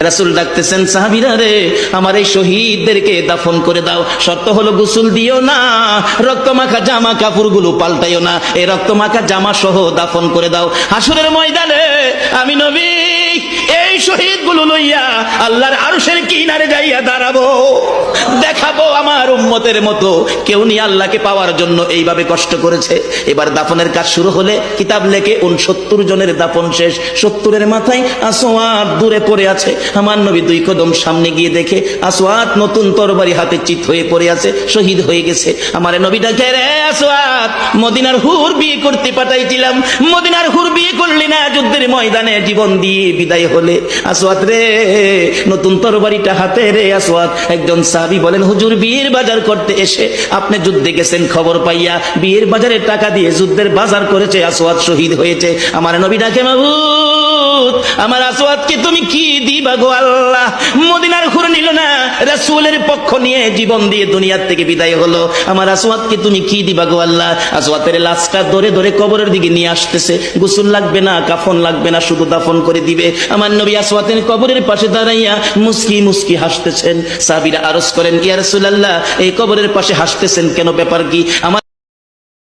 রাসূল ডাকতেছেন, সাহাবীরা রে, আমার এই শহীদদেরকে দাফন করে দাও। শর্ত হলো গোসল দিও না, রক্তমাখা জামা কাপড়গুলো পাল্টাইও না, এই রক্তমাখা জামা সহ দাফন করে দাও। হাসরের ময়দানে আমি নবী এই শহীদগুলো লইয়া আল্লাহর আরশের কিনারে যাইয়া দাঁড়াবো, দেখাবো আমার উম্মতের মতো কেউ নিয়ে আল্লাহকে পাওয়ার জন্য এইভাবে কষ্ট করেছে। এবার দাফনের কাজ শুরু হলে কিতাব লেখে 69 জনের দাফন শেষ। 70-এর মাথায় আসওয়াদ দূরে পড়ে আছে। আমার নবী 2 কদম সামনে গিয়ে দেখে আসওয়াদ নতুন তরবারি হাতে চিত হয়ে পড়ে আছে, শহীদ হয়ে গেছে। আমার নবী ডাকে, রে আসওয়াদ, মদিনার হুর বিয়ে করতে পাঠাইছিলাম, মদিনার হুর বিয়ে করলি না, যুদ্ধের ময়দানে জীবন দিয়ে বিদায় হলে। আসওয়াদ রে, নতুন তরবারিটা হাতে রে। আসওয়াদ, একজন সাহাবী বলেন, হুজুর বিয়ের বাজার করতে এসে আপনি যুদ্ধে গেছেন, খবর পাইয়া বিয়ের বাজারে টাকা দিয়ে যুদ্ধের বাজার করেছে, আসওয়াদ শহীদ হয়েছে। আমার নবী ডাকে, মাবুদ, আমার আসওয়াদকে তুমি কি দিবা গো আল্লাহ? মদিনার হুর নিল না, রাসূলের পক্ষ নিয়ে জীবন দিয়ে দুনিয়ার থেকে বিদায় হলো, আমার আসওয়াদকে তুমি কি দিবা গো আল্লাহ? আসওয়াদের লাশটা ধরে ধরে কবরের দিকে নিয়ে আসতেছে, গোসল লাগবে না, কাফন লাগবে না, শুধু দাফন করে দিবে। আমার নবী আসওয়াদের কবরের পাশে দাঁড়াইয়া মুস্কি মুস্কি হাসতেছেন। সাহাবীরা আরজ করেন, ইয়া রাসূলুল্লাহ, এই কবরের পাশে হাসতেছেন কেন, ব্যাপার কি? আমার